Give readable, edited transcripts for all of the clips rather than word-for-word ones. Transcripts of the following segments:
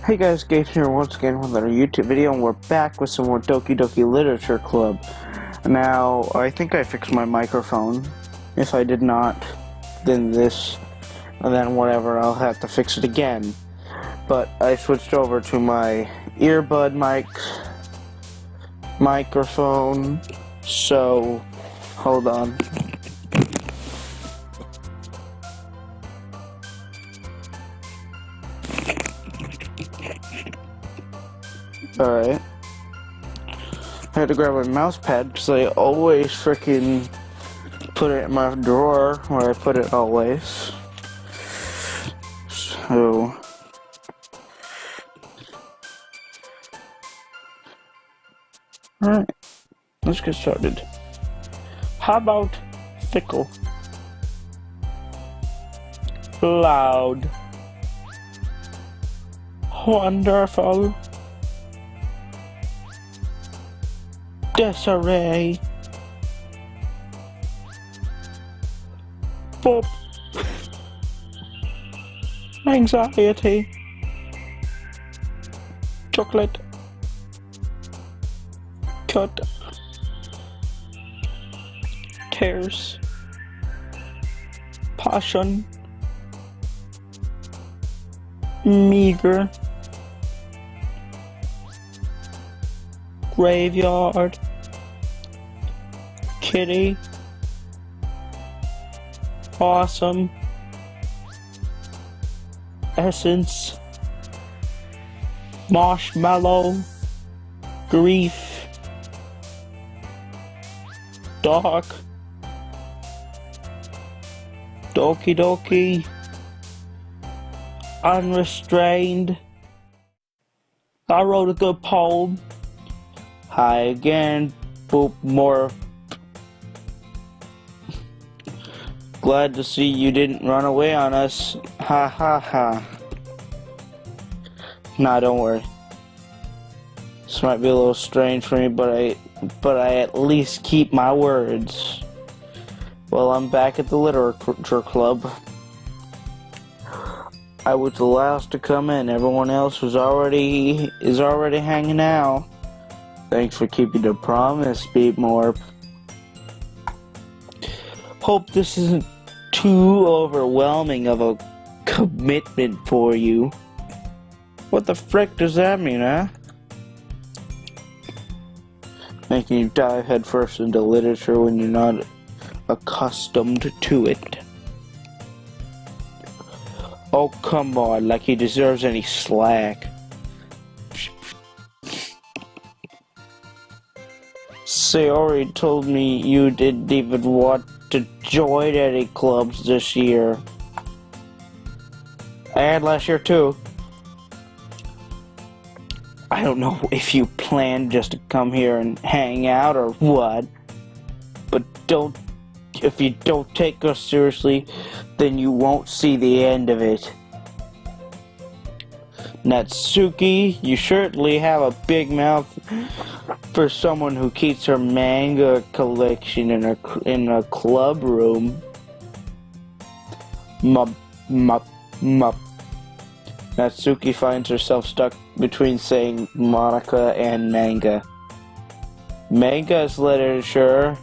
Hey guys, Gabe here once again with another YouTube video, and we're back with some more Doki Literature Club. Now, I think I fixed my microphone. If I did not, then then whatever, I'll have to fix it again. But I switched over to my earbud microphone, so hold on. Alright. I had to grab my mouse pad because I always freaking put it in my drawer where I put it always. So alright, let's get started. How about fickle? Loud. Wonderful. Disarray. Boop. Anxiety. Chocolate. Cut. Tears. Passion. Meager. Graveyard. Kitty. Awesome. Essence. Marshmallow. Grief. Dark. Doki. Unrestrained. I wrote a good poem. Hi again. Boop. More. Glad to see you didn't run away on us. Ha ha ha. Nah, don't worry. This might be a little strange for me, but I at least keep my words. Well, I'm back at the literature club. I was the last to come in. Everyone else is already hanging out. Thanks for keeping the promise, Speedmore. Hope this isn't too overwhelming of a commitment for you. What the frick does that mean, huh? Making you dive headfirst into literature when you're not accustomed to it. Oh, come on, like he deserves any slack. Sayori told me you didn't even want to join any clubs this year. And last year too. I don't know if you planned just to come here and hang out or what, but if you don't take us seriously, then you won't see the end of it. Natsuki, you certainly have a big mouth for someone who keeps her manga collection in a club room. Mup. Natsuki finds herself stuck between saying Monica and manga. Manga is literature.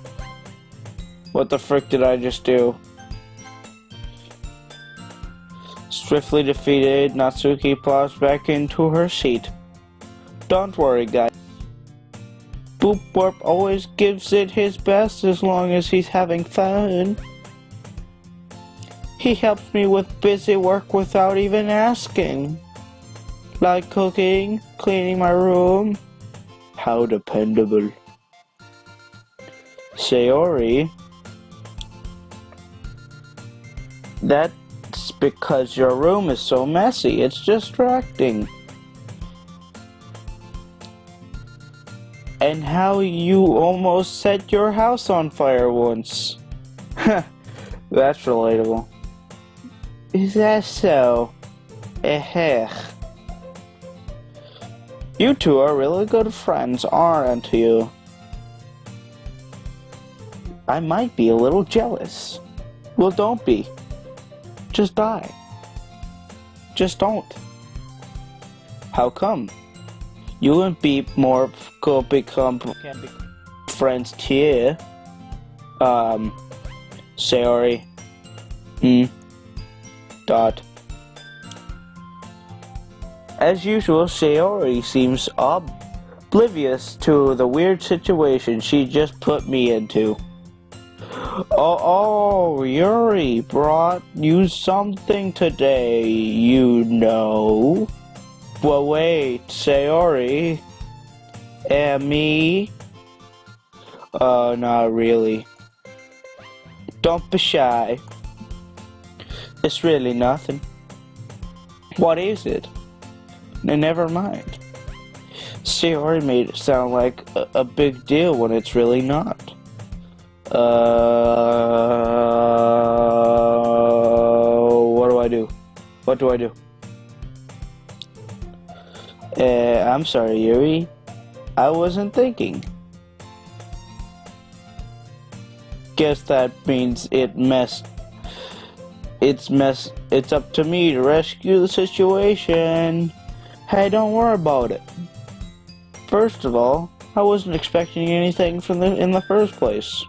What the frick did I just do? Swiftly defeated, Natsuki plows back into her seat. Don't worry, guys. Boop Warp always gives it his best as long as he's having fun. He helps me with busy work without even asking. Like cooking, cleaning my room. How dependable. Sayori. That's because your room is so messy, it's distracting. And how you almost set your house on fire once. That's relatable. Is that so? You two are really good friends, aren't you? I might be a little jealous. Well, don't be. Just die. Just don't. How come? You and Beep more can become friends here. Sayori. Dot. As usual, Sayori seems oblivious to the weird situation she just put me into. Oh, Yuri brought you something today, you know. Well, wait, Sayori? And me? Not really. Don't be shy. It's really nothing. What is it? Never mind. Sayori made it sound like a big deal when it's really not. What do I do? What do I do? I'm sorry, Yuri. I wasn't thinking. Guess that means it's up to me to rescue the situation. Hey, don't worry about it. First of all, I wasn't expecting anything in the first place.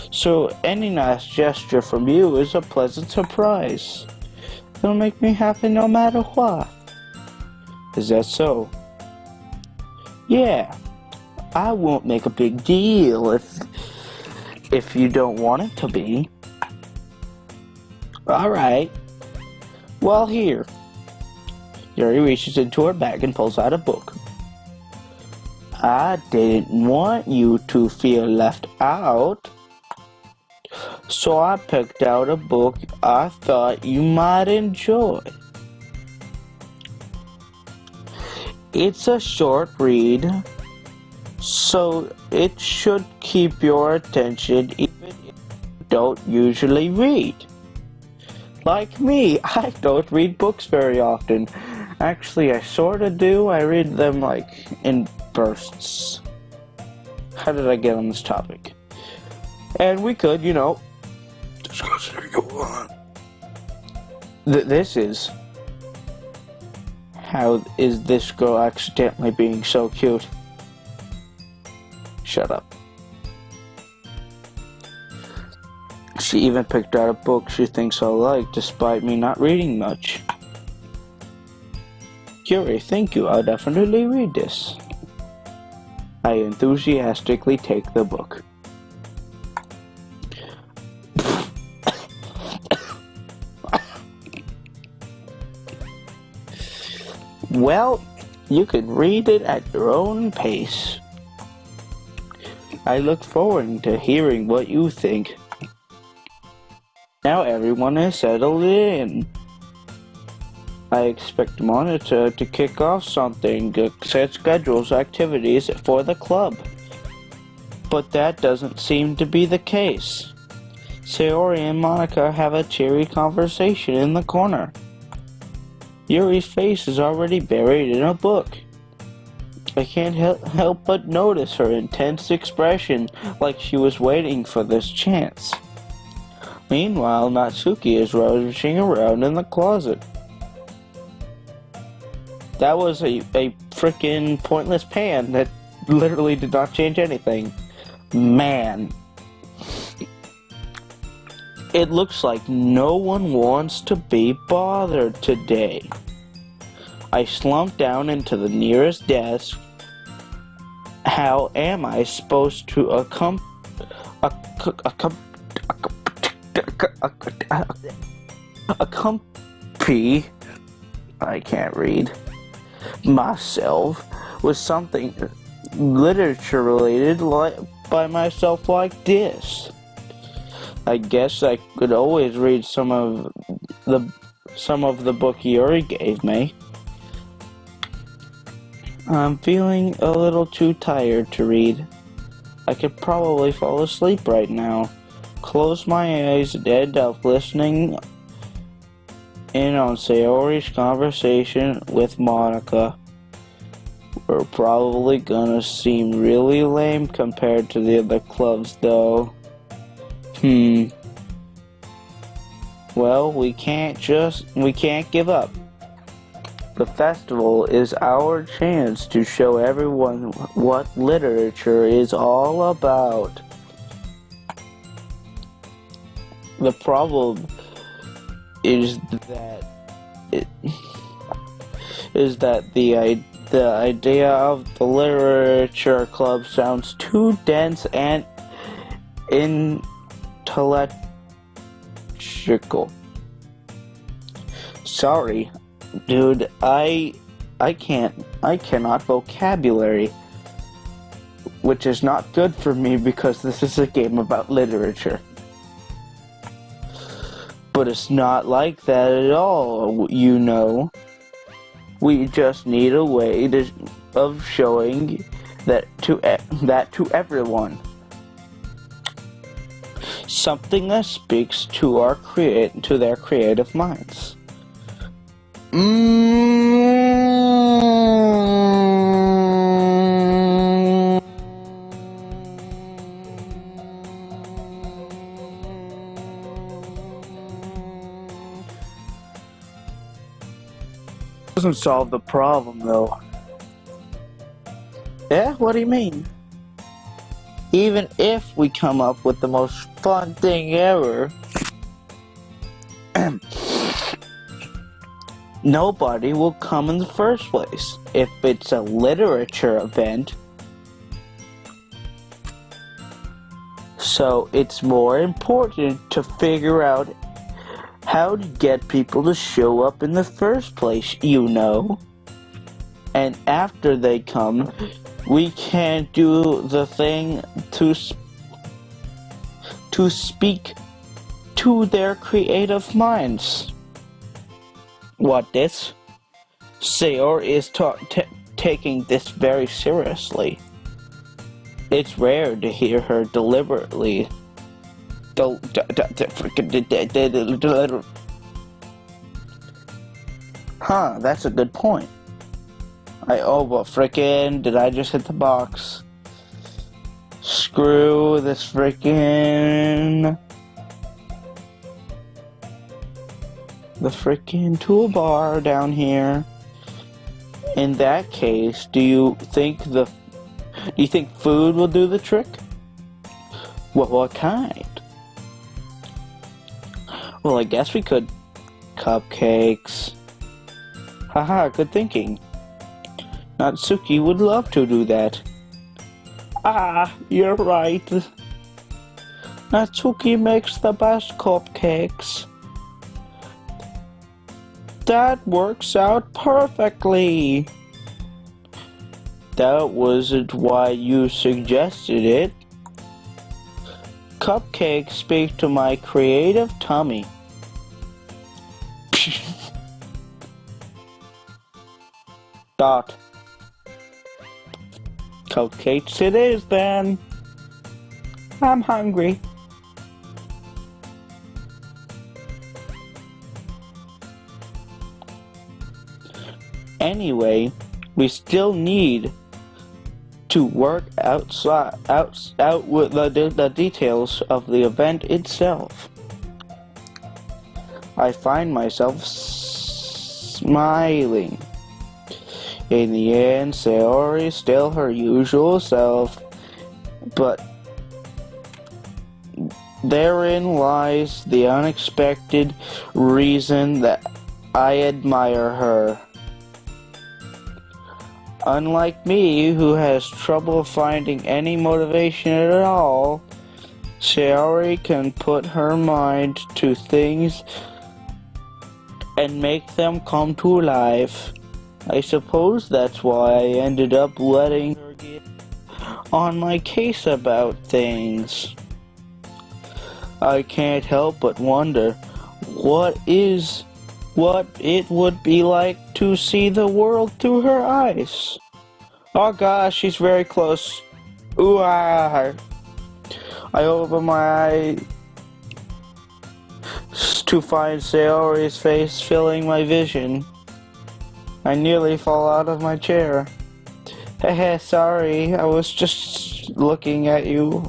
So any nice gesture from you is a pleasant surprise. It'll make me happy no matter what. Is that so? Yeah. I won't make a big deal if you don't want it to be. Alright. Well, here. Yuri reaches into her bag and pulls out a book. I didn't want you to feel left out, so I picked out a book I thought you might enjoy. It's a short read, so it should keep your attention even if you don't usually read. Like me, I don't read books very often. Actually, I sorta do. I read them like in bursts. How did I get on this topic? And we could, discuss it if you want. This is... How is this girl accidentally being so cute? Shut up. She even picked out a book she thinks I'll like, despite me not reading much. Yuri, thank you. I'll definitely read this. I enthusiastically take the book. Well, you can read it at your own pace. I look forward to hearing what you think. Now everyone is settled in. I expect Monitor to kick off something, set schedules, activities for the club. But that doesn't seem to be the case. Sayori and Monica have a cheery conversation in the corner. Yuri's face is already buried in a book. I can't help but notice her intense expression, like she was waiting for this chance. Meanwhile, Natsuki is rummaging around in the closet. That was a frickin' pointless pan that literally did not change anything. Man. It looks like no one wants to be bothered today. I slump down into the nearest desk. How am I supposed to accompany, I can't read, myself with something literature related by myself like this? I guess I could always read some of the book Yuri gave me. I'm feeling a little too tired to read. I could probably fall asleep right now. Close my eyes and end up listening in on Sayori's conversation with Monica. We're probably gonna seem really lame compared to the other clubs though. Well, we can't give up. The festival is our chance to show everyone what literature is all about. The problem is that the idea of the literature club sounds too dense and intellectual. Sorry, dude, I cannot vocabulary, which is not good for me because this is a game about literature. But it's not like that at all, you know. We just need a way of showing that to everyone. Something that speaks to their creative minds. Doesn't solve the problem though. Yeah, what do you mean? Even if we come up with the most fun thing ever, nobody will come in the first place. If it's a literature event, so it's more important to figure out how to get people to show up in the first place, you know. And after they come, we can do the thing to speak to their creative minds. What this? Sayori is taking this very seriously. It's rare to hear her deliberately. Huh, that's a good point. Did I just hit the box? Screw this the frickin' toolbar down here. In that case, do you think food will do the trick? What kind? Well, I guess we could. Cupcakes. Haha, good thinking. Natsuki would love to do that. Ah, you're right. Natsuki makes the best cupcakes. That works out perfectly. That wasn't why you suggested it. Cupcakes speak to my creative tummy. Dot. Cupcakes it is then. I'm hungry. Anyway, we still need to work out with the details of the event itself. I find myself smiling. In the end, Sayori is still her usual self, but therein lies the unexpected reason that I admire her. Unlike me, who has trouble finding any motivation at all, Sayori can put her mind to things and make them come to life. I suppose that's why I ended up letting her get on my case about things. I can't help but wonder what it would be like to see the world through her eyes. Oh gosh, she's very close. Ooh, I open my eye to find Sayori's face filling my vision. I nearly fall out of my chair. Hehe, sorry, I was just looking at you.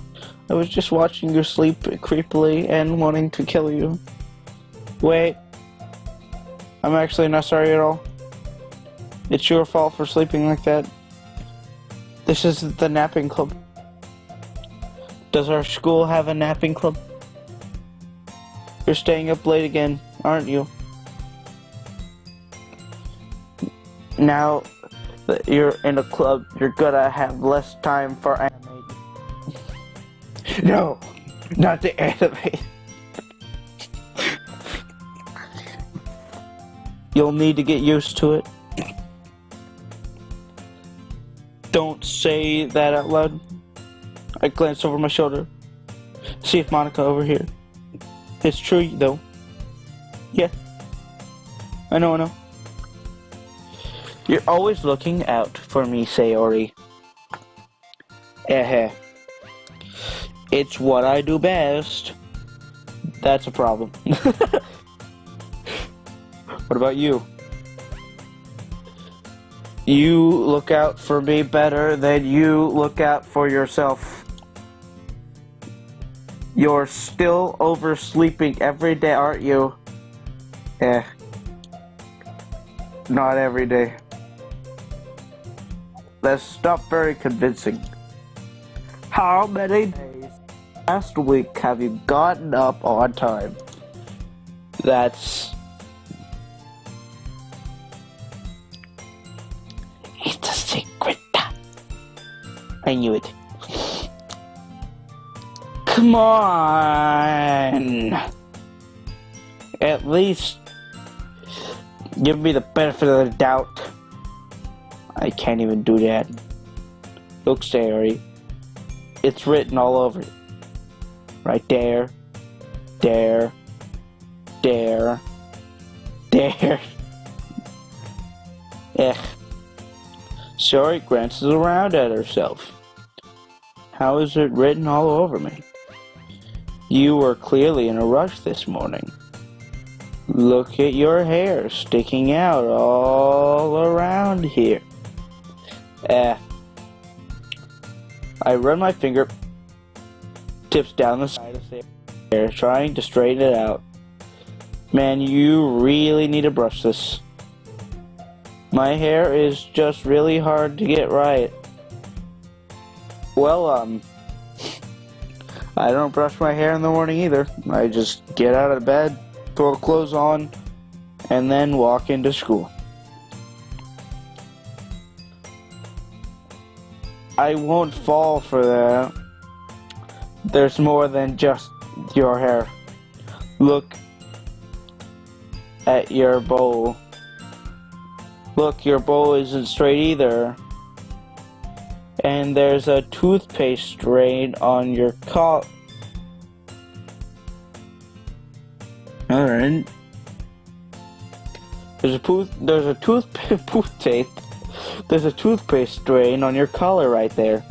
I was just watching you sleep creepily and wanting to kill you. Wait. I'm actually not sorry at all. It's your fault for sleeping like that. This is the napping club. Does our school have a napping club? You're staying up late again, aren't you? Now that you're in a club, you're gonna have less time for anime. No, not the anime. You'll need to get used to it. Don't say that out loud. I glanced over my shoulder. See if Monica over here. It's true, though. Yeah. I know. You're always looking out for me, Sayori. It's what I do best. That's a problem. What about you? You look out for me better than you look out for yourself. You're still oversleeping every day, aren't you? Not every day. That's not very convincing. How many days last week have you gotten up on time? It's a secret. I knew it. Come on! At least give me the benefit of the doubt. I can't even do that. Look, Sayori. It's written all over it. Right there. There. Sayori glances around at herself. How is it written all over me? You were clearly in a rush this morning. Look at your hair sticking out all around here. I run my finger tips down the side of the hair, trying to straighten it out. Man, you really need to brush this. My hair is just really hard to get right. Well, I don't brush my hair in the morning either. I just get out of bed, throw clothes on, and then walk into school. I won't fall for that. There's more than just your hair. Look at your bowl. Look, your bowl isn't straight either. And there's a toothpaste stain on your collar. Alright. There's a toothpaste stain on your collar right there.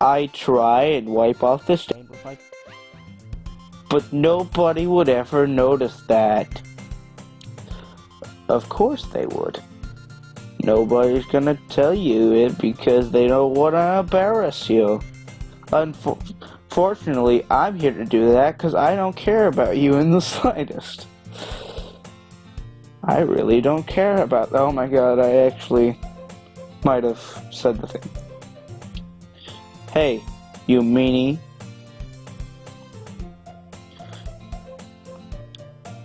I try and wipe off the stain with my... But nobody would ever notice that. Of course they would. Nobody's gonna tell you it because they don't want to embarrass you. Unfortunately, I'm here to do that because I don't care about you in the slightest. I really don't care about... Oh my god, I actually might have said the thing. Hey, you meanie.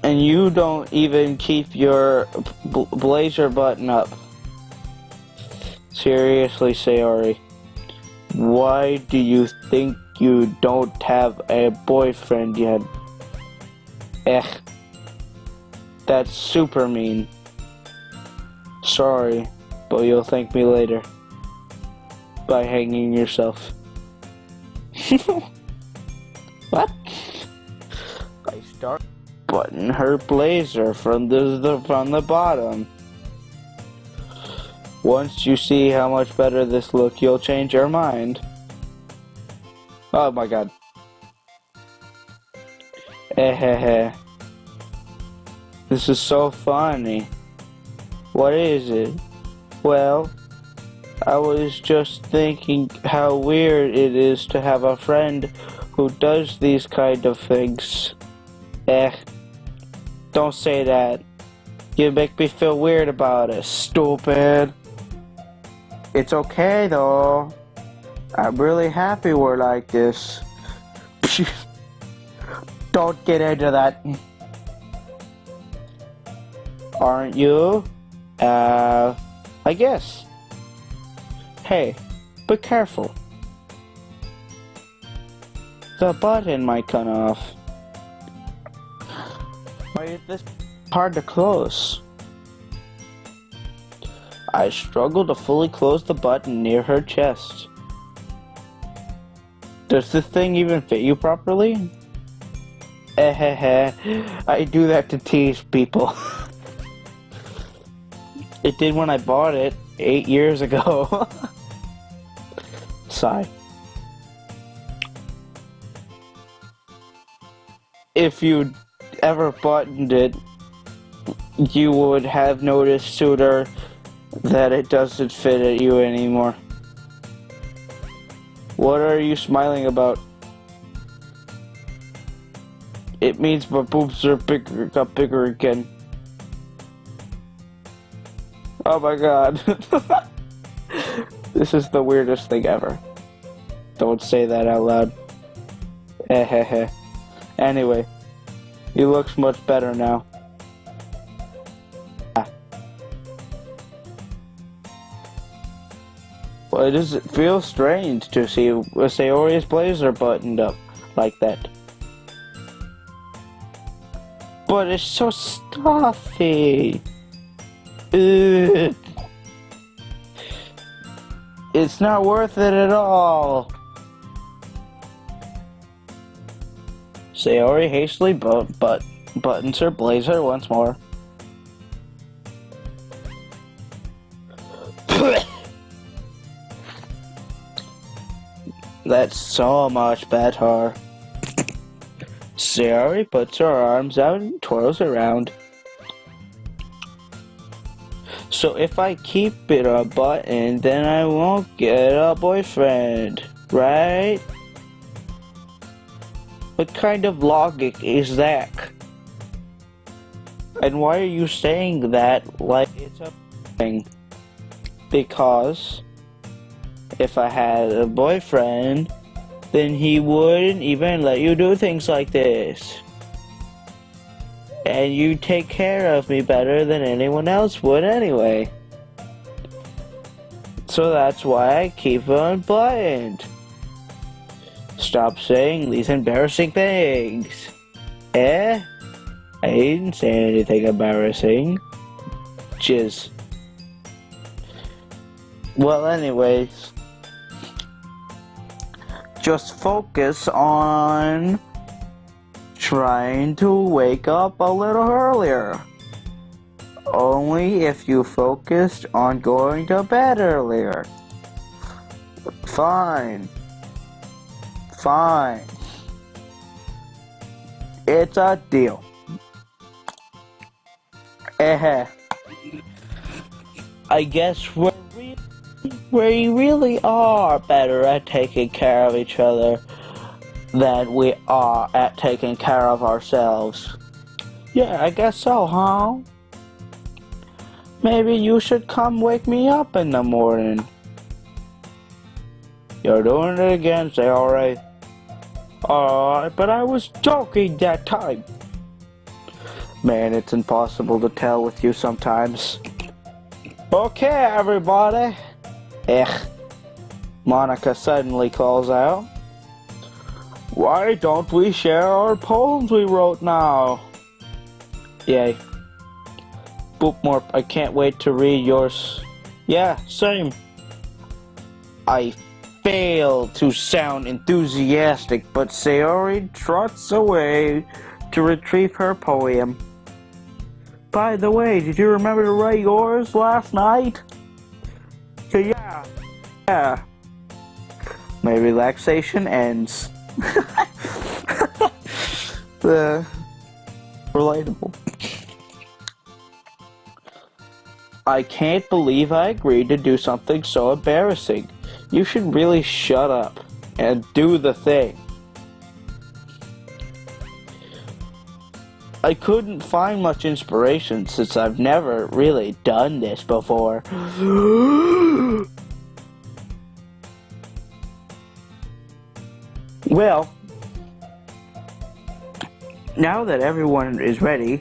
And you don't even keep your blazer button up. Seriously, Sayori. Why do you think you don't have a boyfriend yet? That's super mean. Sorry, but you'll thank me later. By hanging yourself. What? I start button her blazer from the bottom. Once you see how much better this look, you'll change your mind. Oh my god. This is so funny. What is it? Well, I was just thinking how weird it is to have a friend who does these kind of things. Don't say that. You make me feel weird about it, stupid. It's okay though. I'm really happy we're like this. Don't get into that. Aren't you? I guess. Hey, be careful. The button might come off. Why is this hard to close? I struggle to fully close the button near her chest. Does this thing even fit you properly? I do that to tease people. It did when I bought it 8 years ago. Sigh. If you ever buttoned it, you would have noticed sooner that it doesn't fit at you anymore. What are you smiling about? It means my boobs are got bigger again. Oh my god. This is the weirdest thing ever. Don't say that out loud. Anyway, he looks much better now. Well, does it feel strange to see Sayori's blazer buttoned up like that? But it's so stuffy. Ugh. It's not worth it at all. Sayori hastily buttons her blazer once more. That's so much better. Sayori puts her arms out and twirls around. So if I keep it a button, then I won't get a boyfriend, right? What kind of logic is that? And why are you saying that like it's a thing? Because if I had a boyfriend, then he wouldn't even let you do things like this. And you take care of me better than anyone else would anyway. So that's why I keep it unbuttoned. Stop saying these embarrassing things. I didn't say anything embarrassing. Jizz. Well, anyways. Just focus on trying to wake up a little earlier. Only if you focused on going to bed earlier. Fine. It's a deal. I guess we really are better at taking care of each other than we are at taking care of ourselves. Yeah, I guess so, huh? Maybe you should come wake me up in the morning. You're doing it again, Sayori. But I was joking that time. Man, it's impossible to tell with you sometimes. Okay, everybody. Monica suddenly calls out. Why don't we share our poems we wrote now? Yay. Boopmorp, I can't wait to read yours. Yeah, same. I fail to sound enthusiastic, but Sayori trots away to retrieve her poem. By the way, did you remember to write yours last night? Yeah. My relaxation ends. Relatable. I can't believe I agreed to do something so embarrassing. You should really shut up and do the thing. I couldn't find much inspiration since I've never really done this before. Well, now that everyone is ready,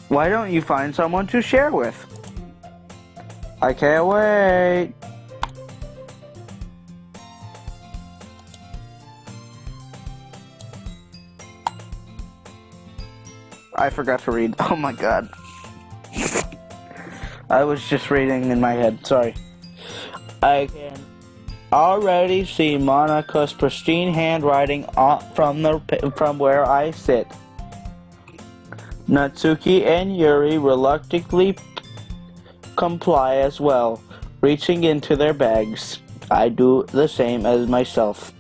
why don't you find someone to share with? I can't wait. I forgot to read. Oh my god. I was just reading in my head. Sorry. I can already see Monika's pristine handwriting from where I sit. Natsuki and Yuri reluctantly comply as well, reaching into their bags. I do the same as myself.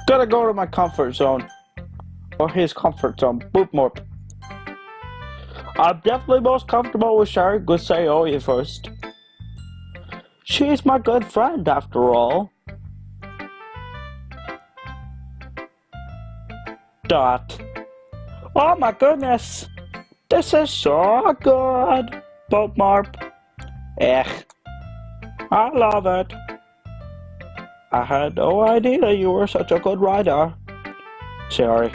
Gotta go to my comfort zone. Or his comfort zone. Boop morp. I'm definitely most comfortable with sharing with Sayori first. She's my good friend after all. Dot. Oh my goodness. This is so good. Boop morp. I love it. I had no idea you were such a good writer. Sorry.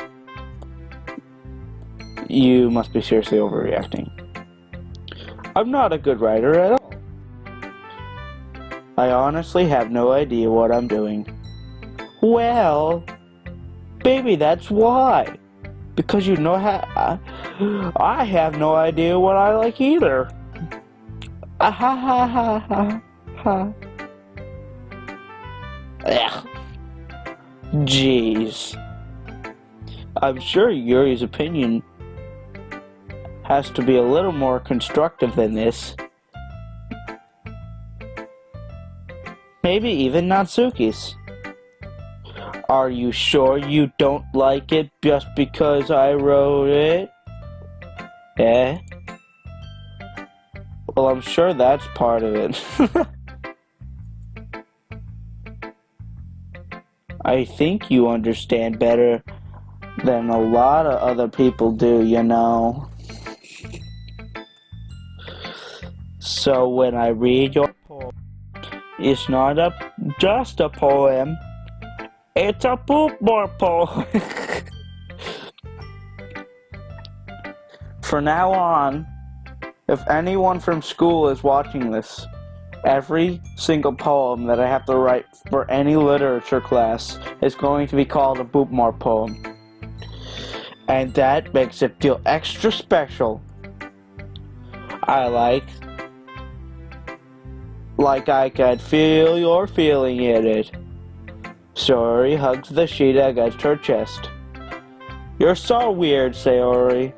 You must be seriously overreacting. I'm not a good writer at all. I honestly have no idea what I'm doing. Well, baby, that's why. Because you know how I have no idea what I like either. Ha ha ha ha ha. Ugh. Jeez. I'm sure Yuri's opinion has to be a little more constructive than this. Maybe even Natsuki's. Are you sure you don't like it just because I wrote it? Eh? Well, I'm sure that's part of it. I think you understand better than a lot of other people do, you know. So when I read your poem, it's not just a poem, it's a poop more poem. For now on, if anyone from school is watching this, every single poem that I have to write for any literature class is going to be called a Boopmore poem. And that makes it feel extra special. I like I could feel your feeling in it. Sayori hugs the sheet against her chest. You're so weird, Sayori.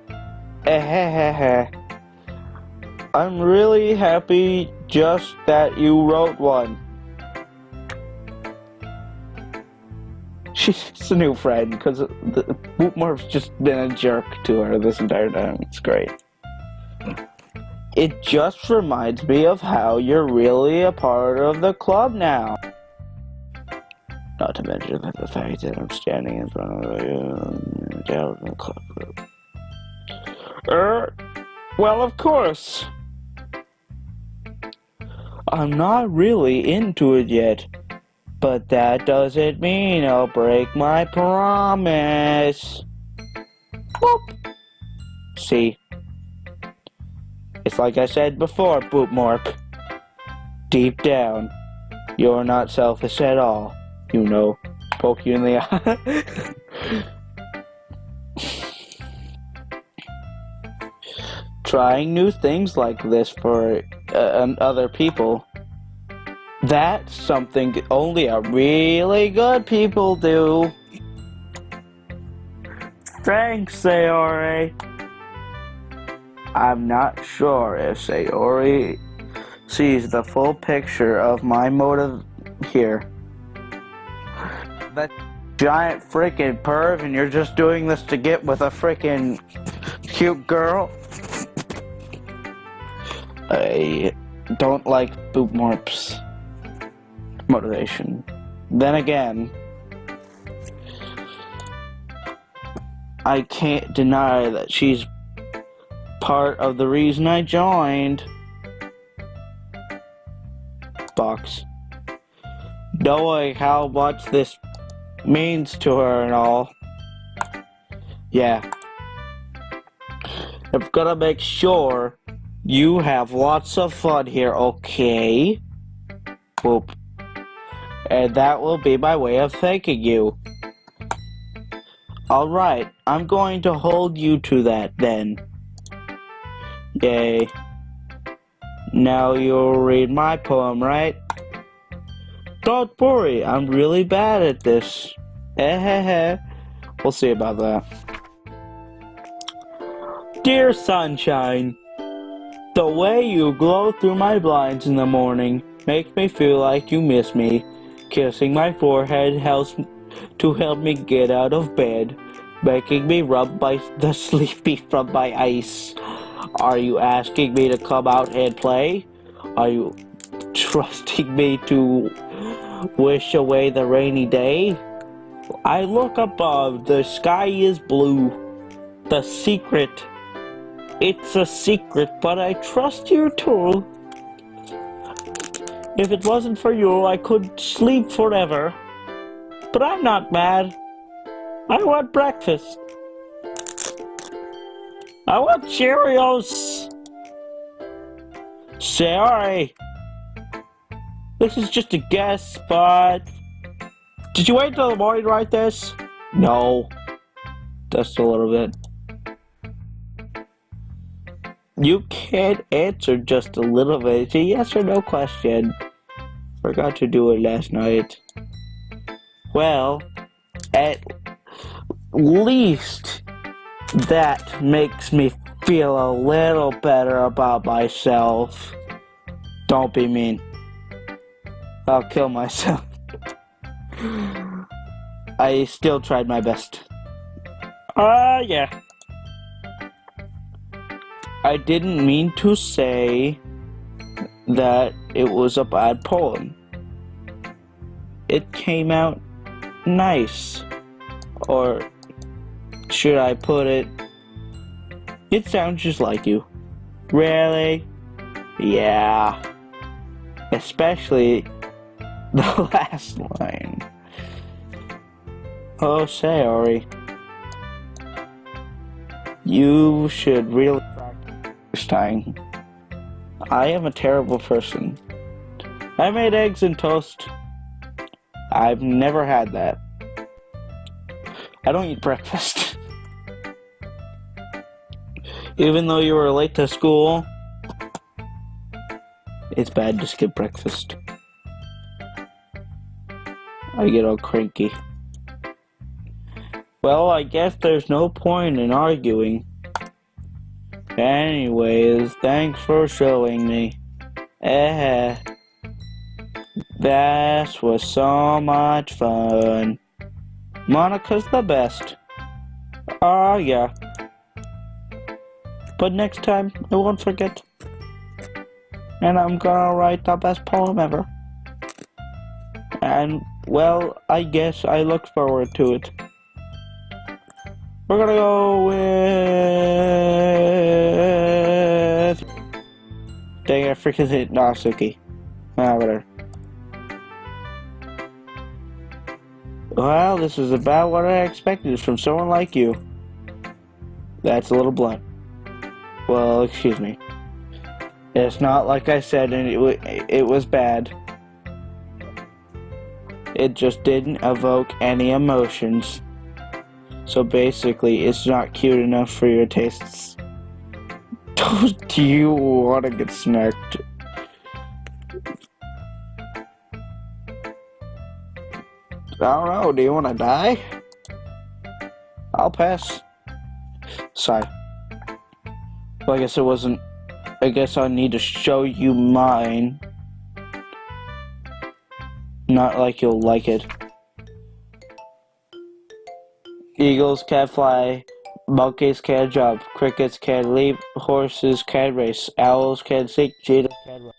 I'm really happy just that you wrote one. She's a new friend, because Boopmorph's just been a jerk to her this entire time. It's great. It just reminds me of how you're really a part of the club now. Not to mention the fact that I'm standing in front of you down in the club group. Well, of course. I'm not really into it yet, but that doesn't mean I'll break my promise. Boop. See? It's like I said before, Boopmorp. Deep down, you're not selfish at all. You know, poke you in the eye. Trying new things like this for other people, that's something only a really good people do. Thanks, Sayori. I'm not sure if Sayori sees the full picture of my motive here. That giant freaking perv, and you're just doing this to get with a freaking cute girl? I don't like Boopmorp's motivation. Then again, I can't deny that she's part of the reason I joined. Box. Knowing how much this means to her and all. Yeah. I'm gonna make sure you have lots of fun here, okay? Whoop. And that will be my way of thanking you. Alright, I'm going to hold you to that then. Yay. Now you'll read my poem, right? Don't worry, I'm really bad at this. We'll see about that. Dear sunshine, the way you glow through my blinds in the morning makes me feel like you miss me. Kissing my forehead helps to help me get out of bed, making me rub by the sleepy from my ice. Are you asking me to come out and play? Are you trusting me to wish away the rainy day? I look above, the sky is blue. The secret, it's a secret, but I trust you too. If it wasn't for you, I could sleep forever. But I'm not mad. I want breakfast. I want Cheerios. Sorry. This is just a guess, but... Did you wait till the morning to write this? No. Just a little bit. You can't answer just a little bit. It's a yes or no question. Forgot to do it last night. Well, at least that makes me feel a little better about myself. Don't be mean. I'll kill myself. I still tried my best. Yeah. I didn't mean to say that it was a bad poem. It came out nice. Or should I put it, it sounds just like you. Really? Yeah. Especially the last line. Oh, say, Ori. You should really practice time. I am a terrible person. I made eggs and toast. I've never had that. I don't eat breakfast. Even though you were late to school, it's bad to skip breakfast. I get all cranky. Well, I guess there's no point in arguing. Anyways, thanks for showing me. That was so much fun. Monica's the best. Oh, yeah. But next time, I won't forget. And I'm gonna write the best poem ever. And, well, I guess I look forward to it. We're gonna go with... Dang, I freaking hit Nasuki. Whatever. Well, this is about what I expected from someone like you. That's a little blunt. Well, excuse me. It's not like I said it was bad. It just didn't evoke any emotions. So basically, it's not cute enough for your tastes. Don't you want to get smacked? I don't know, do you want to die? I'll pass. Sigh. Well, I guess it wasn't... I guess I need to show you mine. Not like you'll like it. Eagles can't fly, monkeys can't jump, crickets can't leap, horses can't race, owls can't sing, cheetahs can't run.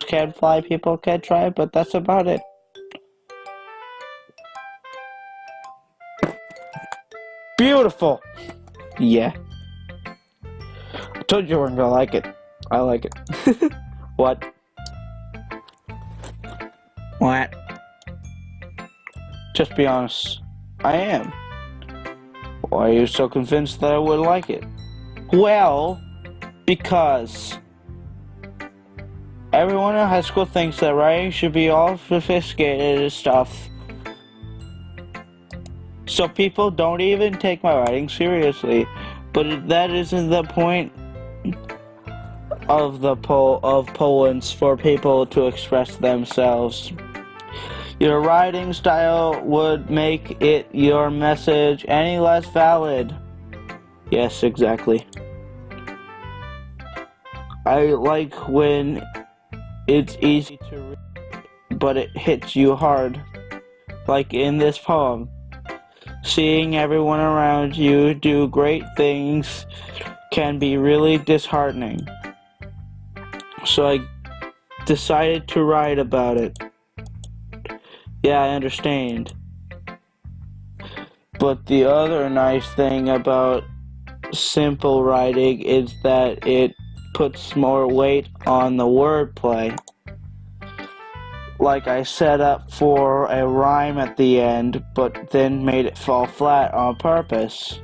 Can't fly, people can't try, but that's about it. Beautiful! Yeah. I told you we're gonna like it. I like it. What? What? Just be honest. I am. Why are you so convinced that I would like it? Well, because everyone in high school thinks that writing should be all sophisticated and stuff. So people don't even take my writing seriously. But that isn't the point of poems for people to express themselves. Your writing style would make it your message any less valid. Yes, exactly. I like when it's easy to read, but it hits you hard. Like in this poem. Seeing everyone around you do great things can be really disheartening. So I decided to write about it. Yeah, I understand. But the other nice thing about simple writing is that it puts more weight on the wordplay. Like I set up for a rhyme at the end, but then made it fall flat on purpose.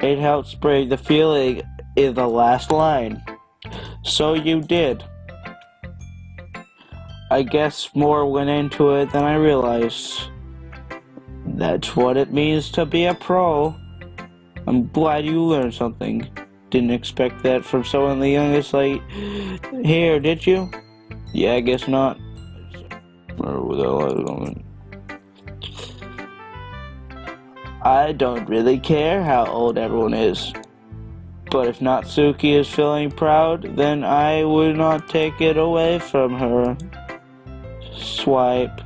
It helps bring the feeling in the last line. So you did. I guess more went into it than I realized. That's what it means to be a pro. I'm glad you learned something. Didn't expect that from someone the youngest like here, did you? Yeah, I guess not. I don't really care how old everyone is. But if Natsuki is feeling proud, then I would not take it away from her. Swipe.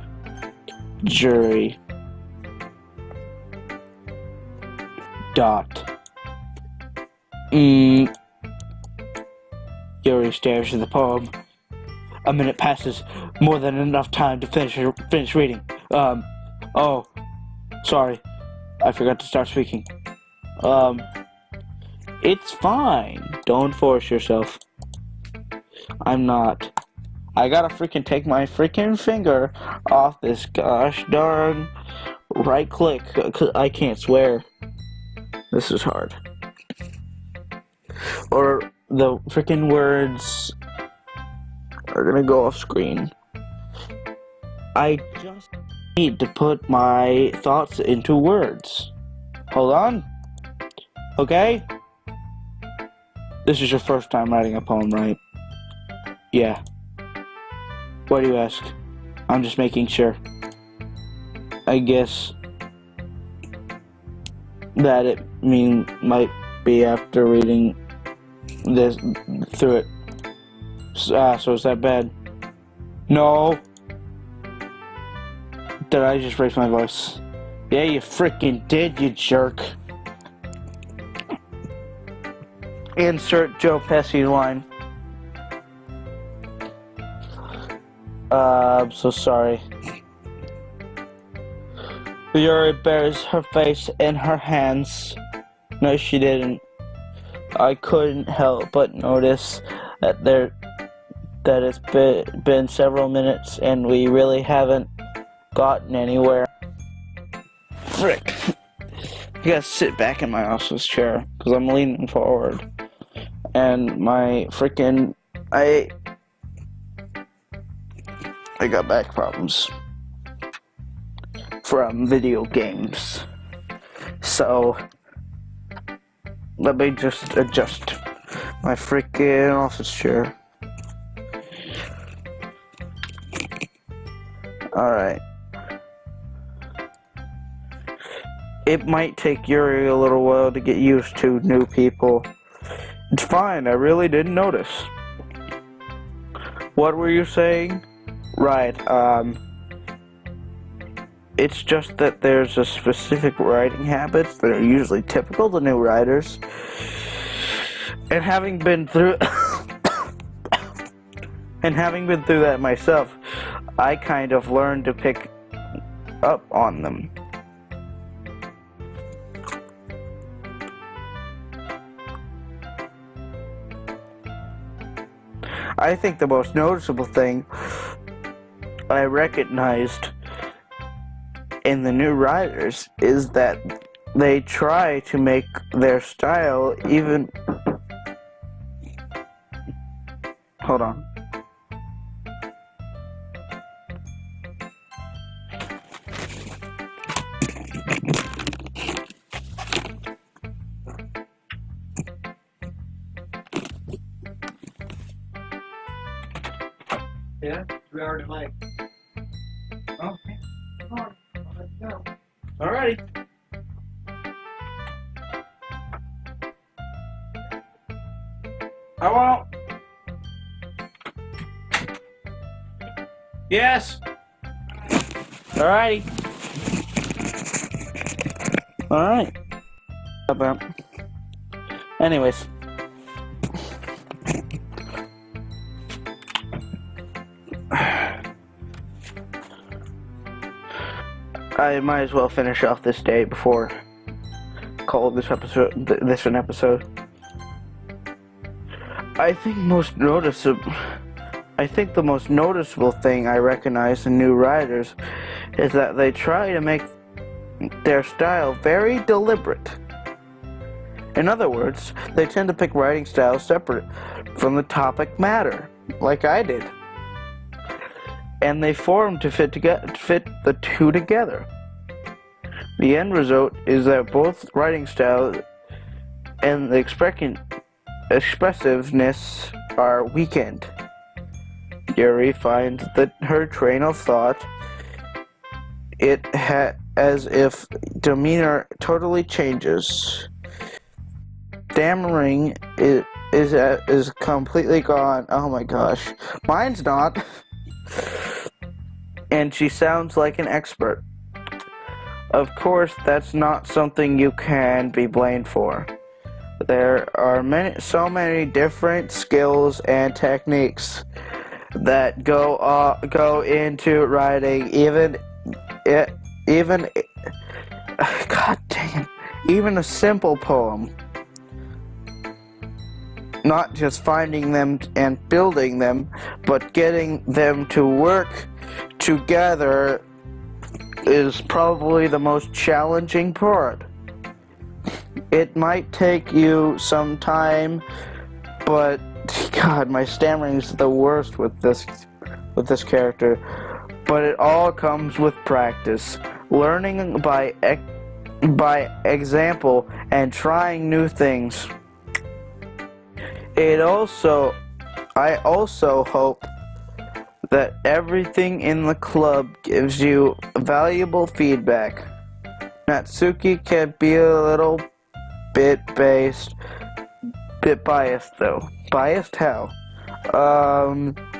Jury. Dot. Yuri stares at the poem. A minute passes, more than enough time to finish reading. Oh, sorry, I forgot to start speaking. It's fine. Don't force yourself. I'm not. I gotta freaking take my freaking finger off this gosh darn right click, 'cause I can't swear. This is hard. Or the freaking words are gonna go off screen. I just need to put my thoughts into words. Hold on. Okay? This is your first time writing a poem, right? Yeah. Why do you ask? I'm just making sure. I guess that it might be after reading this through it. So is that bad? No. Did I just raise my voice? Yeah, you freaking did, you jerk. Insert Joe Pesci line. I'm so sorry. Yuri bears her face in her hands. No, she didn't. I couldn't help but notice that it's been several minutes and we really haven't gotten anywhere. Frick. I gotta sit back in my office chair because I'm leaning forward. And my freaking... I got back problems from video games. So, let me just adjust my freaking office chair. Alright. It might take Yuri a little while to get used to new people. It's fine, I really didn't notice. What were you saying? Right, it's just that there's a specific writing habits that are usually typical to new writers. And having been through that myself, I kind of learned to pick up on them. I think the most noticeable thing I recognized in the new writers is that they try to make their style even... Hold on. Yeah, 3 hour delay. Okay. Come on. Let's go. Alrighty. I won't. Yes. Alrighty. Alright. Anyways. I might as well finish off this day before call this episode this an episode. I think the most noticeable thing I recognize in new writers is that they try to make their style very deliberate. In other words, they tend to pick writing styles separate from the topic matter, like I did. And they form to fit the two together. The end result is that both writing style and the expressiveness are weakened. Yuri finds that her train of thought, as if demeanor totally changes. Stammering is completely gone. Oh my gosh, mine's not. And she sounds like an expert. Of course, that's not something you can be blamed for. There are so many different skills and techniques that go into writing. God dang it, even a simple poem. Not just finding them and building them, but getting them to work together is probably the most challenging part. It might take you some time, but God, my stammering is the worst with this character. But it all comes with practice, learning by example, and trying new things. I also hope that everything in the club gives you valuable feedback. Natsuki can be a little bit biased though. Biased how?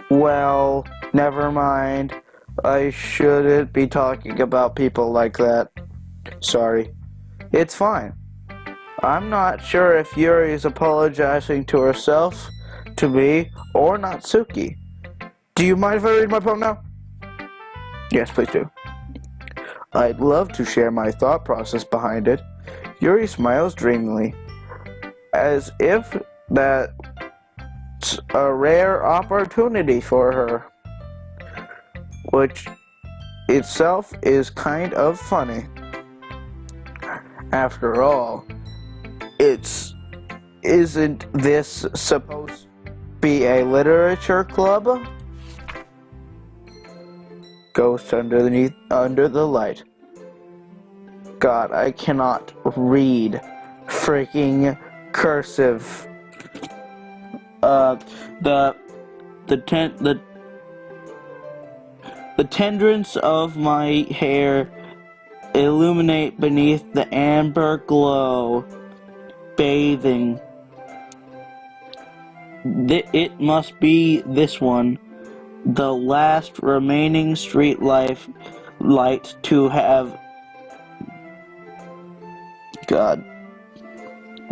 Well, never mind. I shouldn't be talking about people like that. Sorry. It's fine. I'm not sure if Yuri is apologizing to herself, to me, or Natsuki. Do you mind if I read my poem now? Yes, please do. I'd love to share my thought process behind it. Yuri smiles dreamily, as if that's a rare opportunity for her, which itself is kind of funny. After all, isn't this supposed to be a literature club? Ghost underneath under the light. God, I cannot read freaking cursive. The tendrils of my hair illuminate beneath the amber glow, bathing. It must be this one, the last remaining street light to have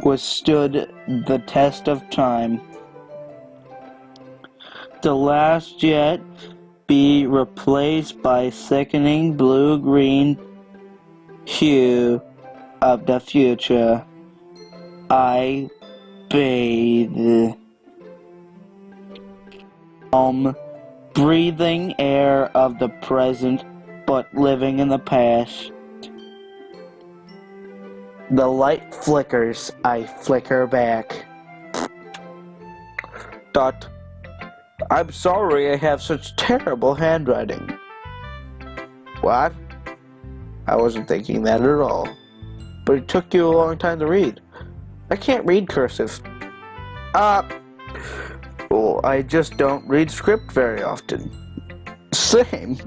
withstood the test of time. The last yet be replaced by sickening blue-green hue of the future. I bathe. breathing air of the present, but living in the past. The light flickers, I flicker back. Dot. I'm sorry I have such terrible handwriting. What? I wasn't thinking that at all. But it took you a long time to read. I can't read cursive. Well, I just don't read script very often. Same.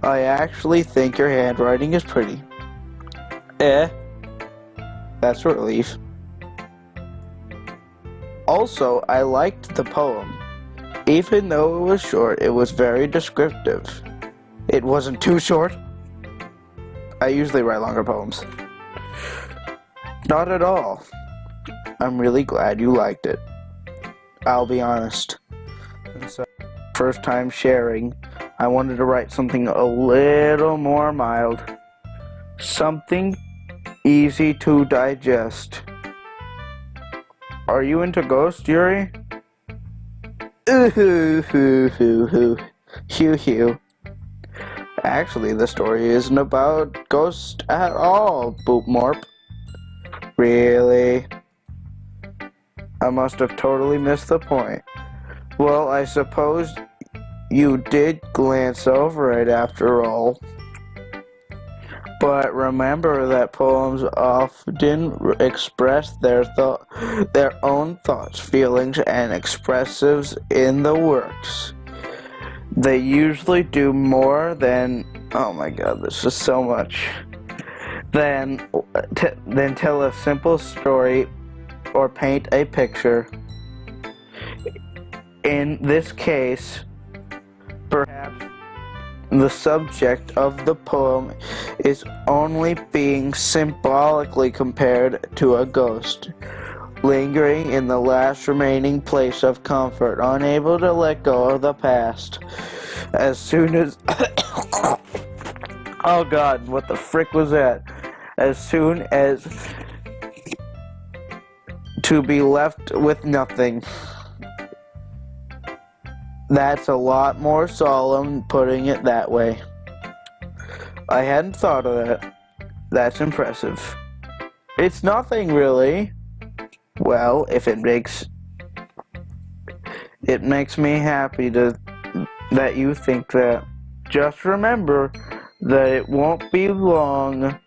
I actually think your handwriting is pretty. That's a relief. Also, I liked the poem. Even though it was short, it was very descriptive. It wasn't too short. I usually write longer poems. Not at all. I'm really glad you liked it. I'll be honest. And so, first time sharing, I wanted to write something a little more mild. Something easy to digest. Are you into ghosts, Yuri? Hoo. Actually, the story isn't about ghosts at all, Boop Morp. Really? I must have totally missed the point. Well, I suppose you did glance over it after all. But remember that poems often express their own thoughts, feelings, and expressives in the works. They usually do more than, oh my god, this is so much, than tell a simple story or paint a picture. In this case, perhaps the subject of the poem is only being symbolically compared to a ghost, lingering in the last remaining place of comfort, unable to let go of the past. As soon as oh god, what the frick was that? As soon as to be left with nothing. That's a lot more solemn putting it that way. I hadn't thought of that. That's impressive. It's nothing really. Well, if it makes me happy that you think that. Just remember that it won't be long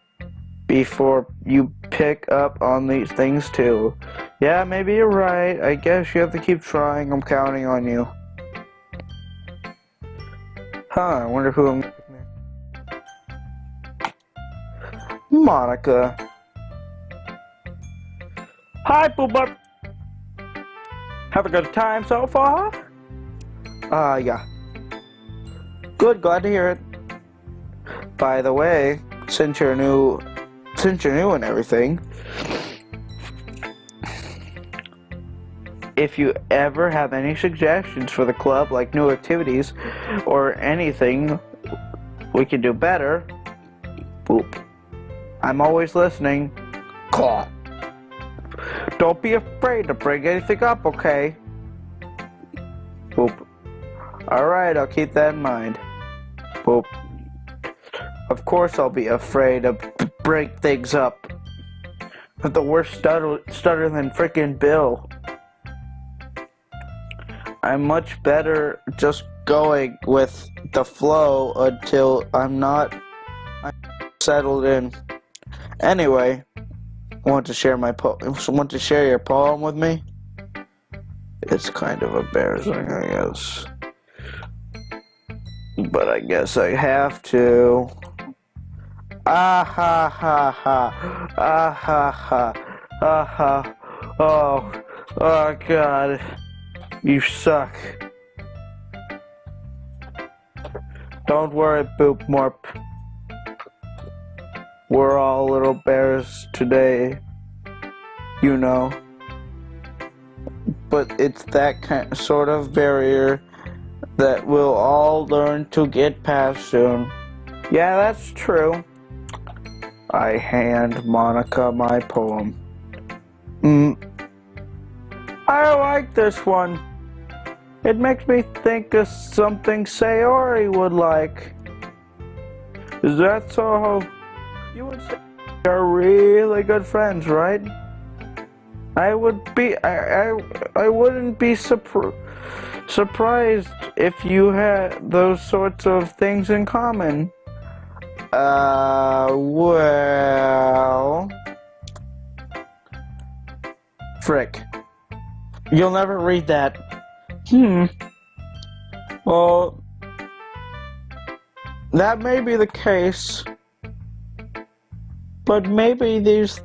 before you pick up on these things too. Yeah, maybe you're right. I guess you have to keep trying. I'm counting on you. I wonder who I'm... Monica. Hi, Booba. Have a good time so far? Yeah. Good, glad to hear it. By the way, since you're new and everything, if you ever have any suggestions for the club, like new activities or anything we can do better, boop, I'm always listening. Claw. Don't be afraid to bring anything up, okay? Boop. Alright, I'll keep that in mind. Boop. Of course I'll be afraid to break things up. But the worst stutter than frickin' Bill. I'm much better just going with the flow until I'm settled in. Anyway, want to share your poem with me? It's kind of embarrassing, I guess. But I guess I have to. Ah ha ha ha. Ah ha ha. Ah ha. Oh god. You suck. Don't worry, Boop Morp. We're all little bears today, you know. But it's that sort of barrier that we'll all learn to get past soon. Yeah, that's true. I hand Monica my poem. I like this one. It makes me think of something Sayori would like. Is that so? You would say you're really good friends, right? I wouldn't be surprised if you had those sorts of things in common. Well... Frick. You'll never read that. Well, that may be the case, but maybe these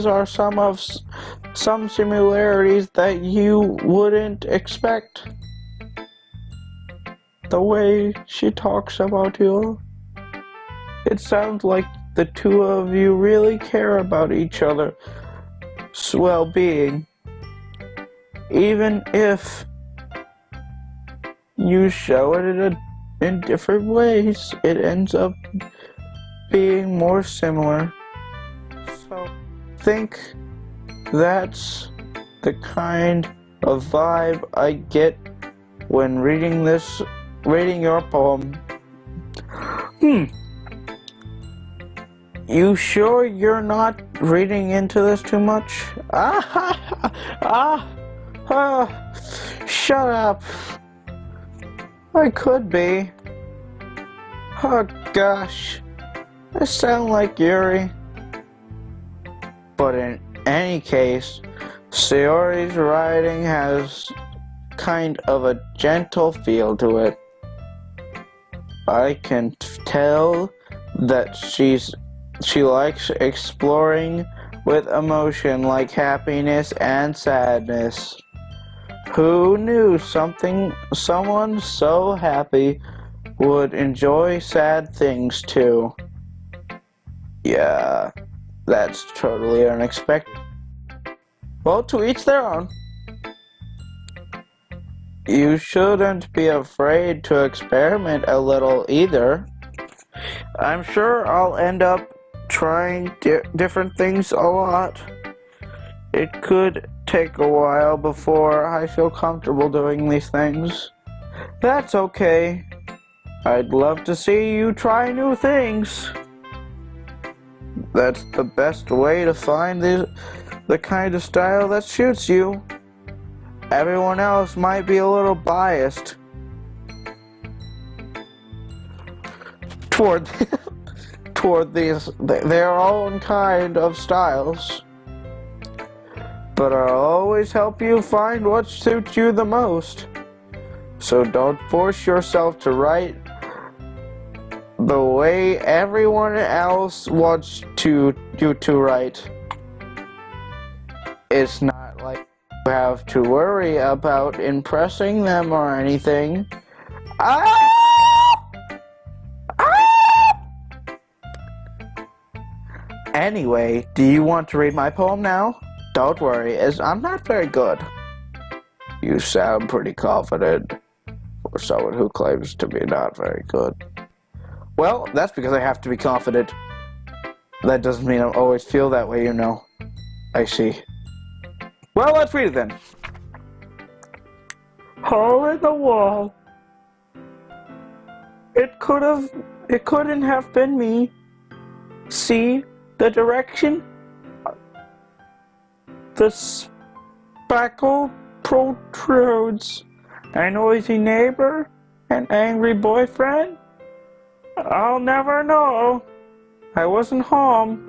are some similarities that you wouldn't expect. The way she talks about you, it sounds like the two of you really care about each other's well-being, even if you show it in different ways. It ends up being more similar. So, I think that's the kind of vibe I get when reading your poem. You sure you're not reading into this too much? Shut up. I could be. Oh gosh, I sound like Yuri. But in any case, Sayori's writing has kind of a gentle feel to it. I can tell that she likes exploring with emotion like happiness and sadness. Who knew someone so happy would enjoy sad things too? Yeah, that's totally unexpected. Well, to each their own. You shouldn't be afraid to experiment a little either. I'm sure I'll end up trying different things a lot. It could take a while before I feel comfortable doing these things. That's okay. I'd love to see you try new things. That's the best way to find the kind of style that suits you. Everyone else might be a little biased toward their own kind of styles. But I'll always help you find what suits you the most. So don't force yourself to write the way everyone else wants you to write. It's not like you have to worry about impressing them or anything. Anyway, do you want to read my poem now? Don't worry, as I'm not very good. You sound pretty confident for someone who claims to be not very good. Well, that's because I have to be confident. That doesn't mean I always feel that way, you know. I see. Well, let's read it then. Hole in the wall. It couldn't have been me. See the direction? The spackle protrudes. A noisy neighbor? An angry boyfriend? I'll never know. I wasn't home.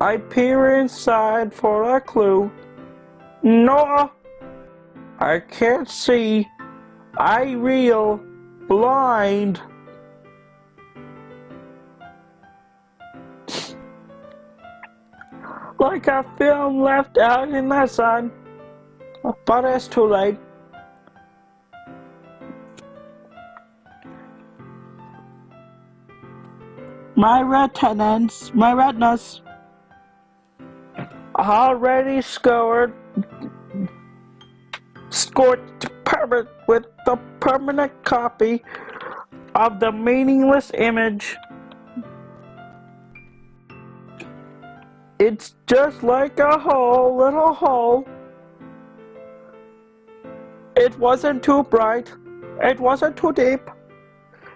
I peer inside for a clue. No, I can't see. I reel blind. Like a film left out in the sun, but it's too late. My retinas, already scorched with the permanent copy of the meaningless image. It's just like a little hole It wasn't too bright. It wasn't too deep.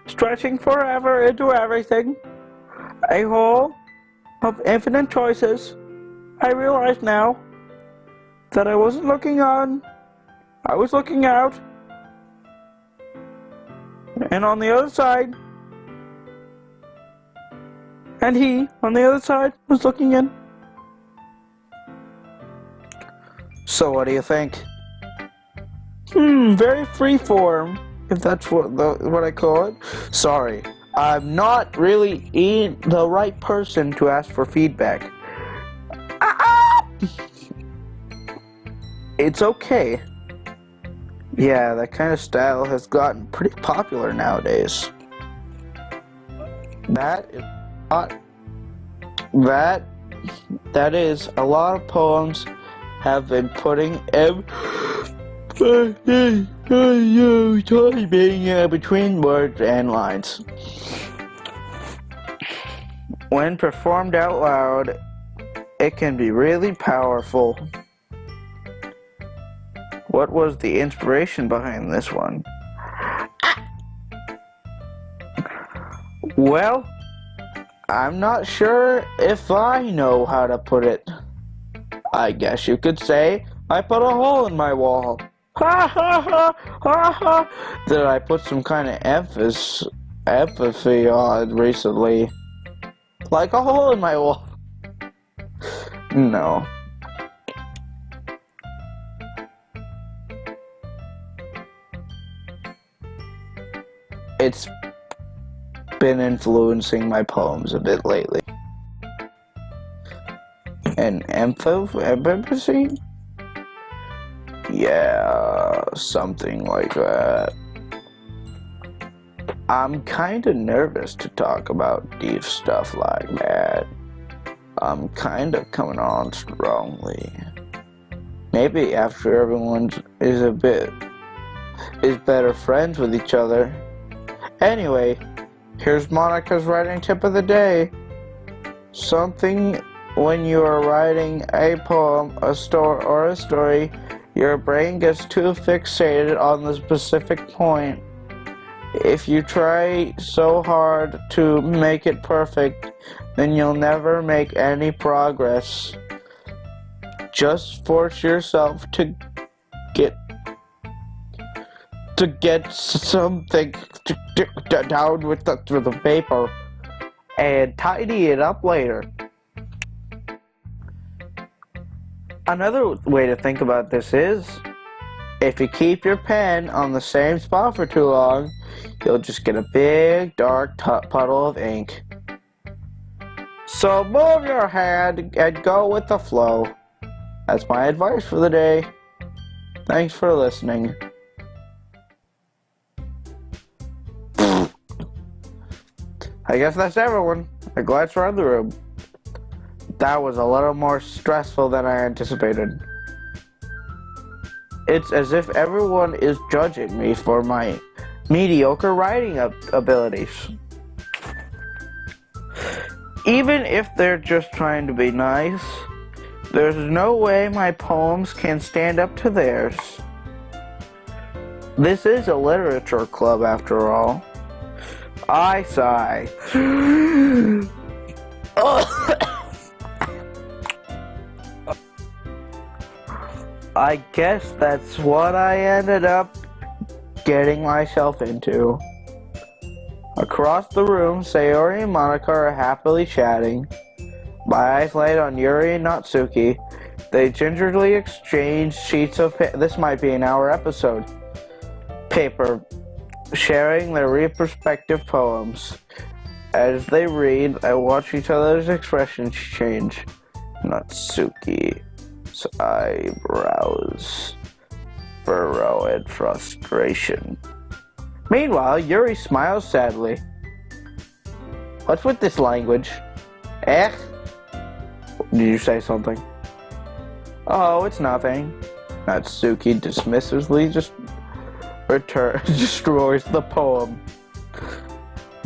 Stretching forever into everything. A hole of infinite choices. I realize now that I wasn't looking on. I was looking out. And on the other side, and he, on the other side, was looking in. So what do you think? Very freeform, if that's what I call it. Sorry, I'm not really the right person to ask for feedback. It's okay. Yeah, that kind of style has gotten pretty popular nowadays. That is a lot of poems have been putting timing between words and lines. When performed out loud, it can be really powerful. What was the inspiration behind this one? Well, I'm not sure if I know how to put it. I guess you could say I put a hole in my wall. Ha ha ha ha ha. Did I put some kind of empathy on recently? Like a hole in my wall? No. It's been influencing my poems a bit lately. And empathy? Yeah, something like that. I'm kinda nervous to talk about deep stuff like that. I'm kinda coming on strongly. Maybe after everyone is better friends with each other. Anyway, here's Monica's writing tip of the day. Something when you are writing a poem, a story, your brain gets too fixated on the specific point. If you try so hard to make it perfect, then you'll never make any progress. Just force yourself to get something down with the paper and tidy it up later. Another way to think about this is, if you keep your pen on the same spot for too long, you'll just get a big dark puddle of ink. So move your hand and go with the flow. That's my advice for the day. Thanks for listening. I guess that's everyone. A glance around the room. That was a little more stressful than I anticipated. It's as if everyone is judging me for my mediocre writing abilities. Even if they're just trying to be nice, there's no way my poems can stand up to theirs. This is a literature club after all. I sigh. I guess that's what I ended up getting myself into. Across the room, Sayori and Monica are happily chatting. My eyes light on Yuri and Natsuki. They gingerly exchange sheets of this might be an hour episode. Paper, sharing their respective poems. As they read, I watch each other's expressions change. Natsuki's eyebrows furrow in frustration. Meanwhile, Yuri smiles sadly. What's with this language? Eh? Did you say something? Oh, it's nothing. Natsuki dismissively destroys the poem.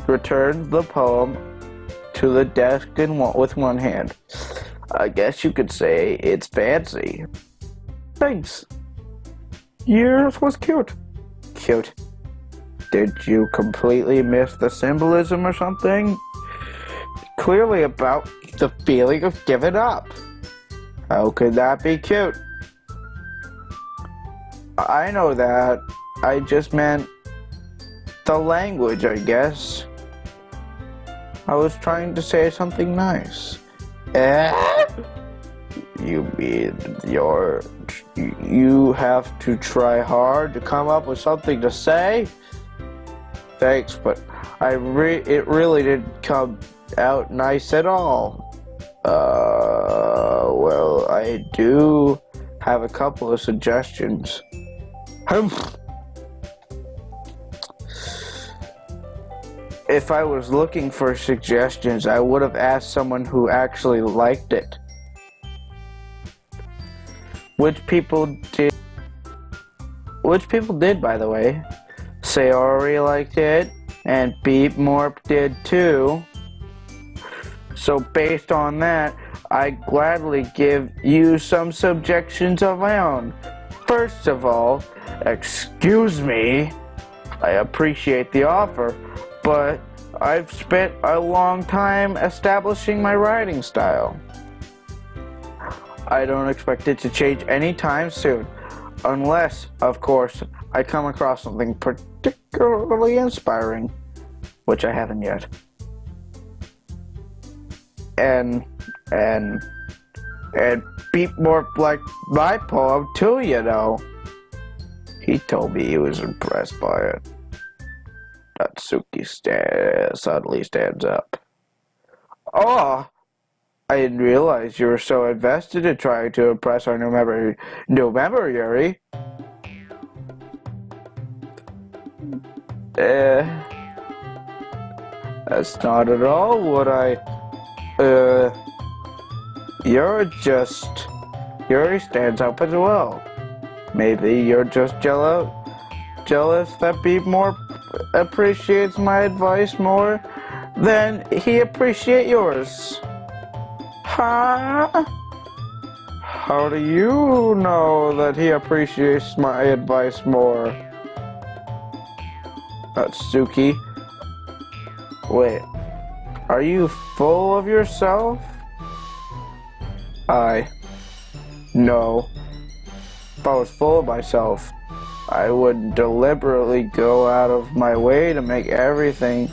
Returns the poem to the desk with one hand. I guess you could say it's fancy. Thanks. Yours was cute. Cute. Did you completely miss the symbolism or something? Clearly about the feeling of giving up. How could that be cute? I know that. I just meant the language, I guess. I was trying to say something nice. You mean you have to try hard to come up with something to say? Thanks, but it really didn't come out nice at all. Well, I do have a couple of suggestions. If I was looking for suggestions, I would have asked someone who actually liked it. Which people did, by the way. Sayori liked it, and Beep Morp did too. So based on that, I gladly give you some suggestions of my own. First of all, excuse me, I appreciate the offer, but I've spent a long time establishing my writing style. I don't expect it to change anytime soon, unless, of course, I come across something particularly inspiring, which I haven't yet. And Beep more like my poem too, you know. He told me he was impressed by it. Natsuki suddenly stands up. Oh, I didn't realize you were so invested in trying to impress our new member, Yuri. That's not at all what Yuri stands up as well. Maybe you're just jealous that Beep more appreciates my advice more than he appreciates yours. Huh? How do you know that he appreciates my advice more? Natsuki. Wait, are you full of yourself? No. If I was full of myself, I would deliberately go out of my way to make everything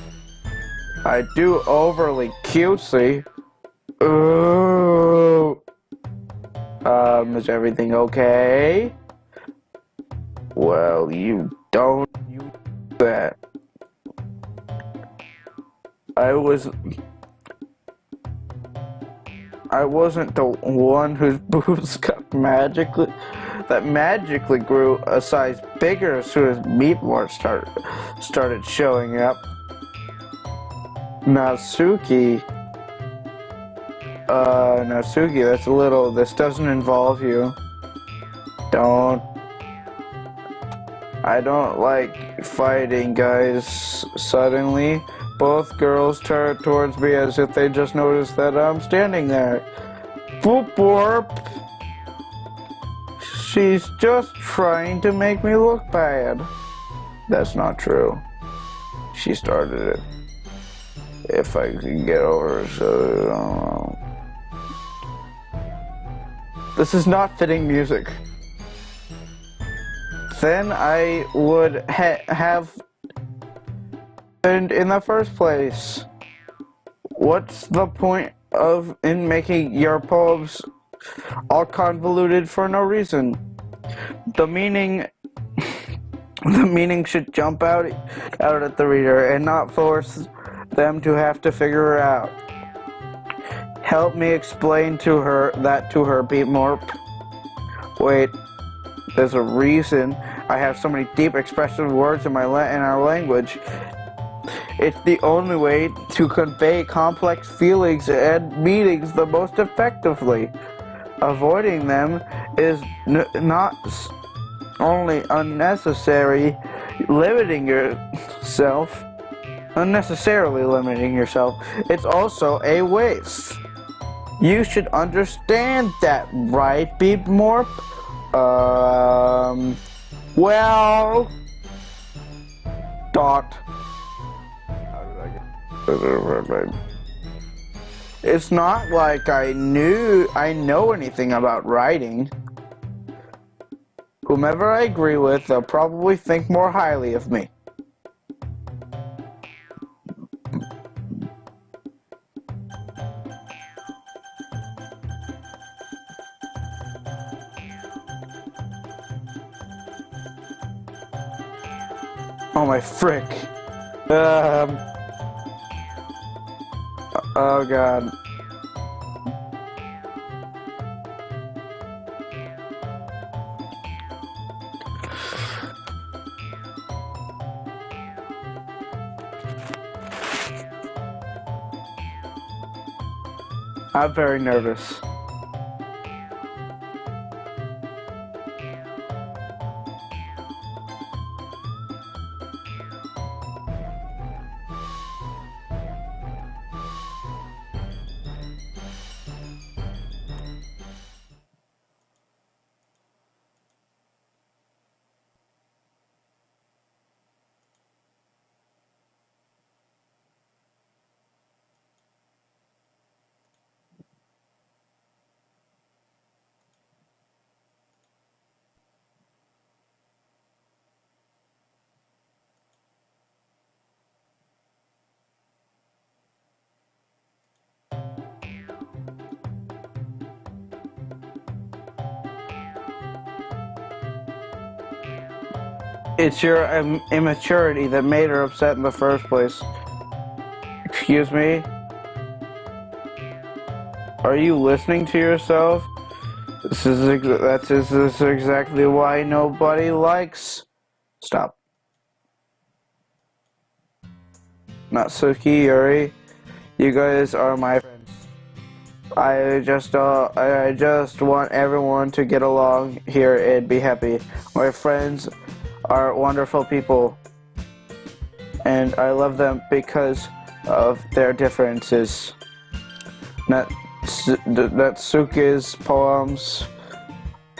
I do overly cutesy. Ooh. Is everything okay? Well, you don't do that. I wasn't the one whose boobs got magically grew a size bigger as soon as Meatmore started showing up. Natsuki, this doesn't involve you. I don't like fighting guys suddenly. Both girls turn towards me as if they just noticed that I'm standing there. Boop borp. She's just trying to make me look bad. That's not true. She started it. If I could get over it, so this is not fitting music. Then I would have in the first place. What's the point in making your poems all convoluted for no reason? The meaning should jump out at the reader and not force them to have to figure it out. Help me explain to her, Beep Morp. Wait, there's a reason I have so many deep expressive words in our language. It's the only way to convey complex feelings and meanings the most effectively. Avoiding them is not only unnecessarily limiting yourself, it's also a waste. You should understand that, right, Beep Morp? Well, dot. It's not like I know anything about writing. Whomever I agree with, they'll probably think more highly of me. Oh my frick. Oh god. I'm very nervous. It's your immaturity that made her upset in the first place. Excuse me? Are you listening to yourself? This is exactly why nobody likes... Stop. Natsuki, Yuri, you guys are my friends. I just want everyone to get along here and be happy. My friends are wonderful people, and I love them because of their differences. Natsuki's poems,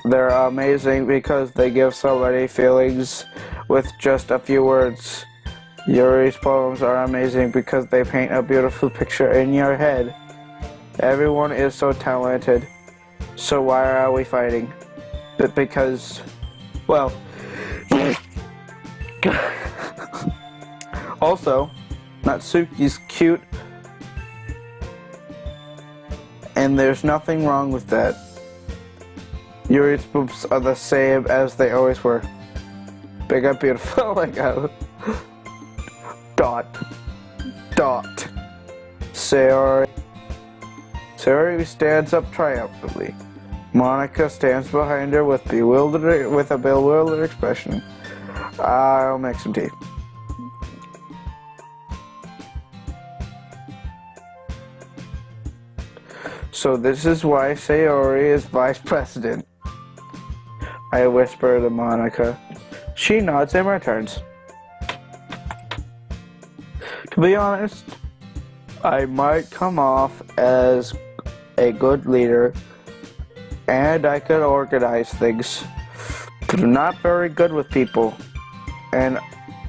they're amazing because they give somebody feelings with just a few words. Yuri's poems are amazing because they paint a beautiful picture in your head. Everyone is so talented, so why are we fighting? But because, well, also, Natsuki's cute, and there's nothing wrong with that. Yuri's boobs are the same as they always were. Big and beautiful, like a dot. Sayori stands up triumphantly. Monica stands behind her with a bewildered expression. I'll make some tea. So this is why Sayori is vice president. I whisper to Monica. She nods and returns. To be honest, I might come off as a good leader, and I could organize things, but I'm not very good with people, and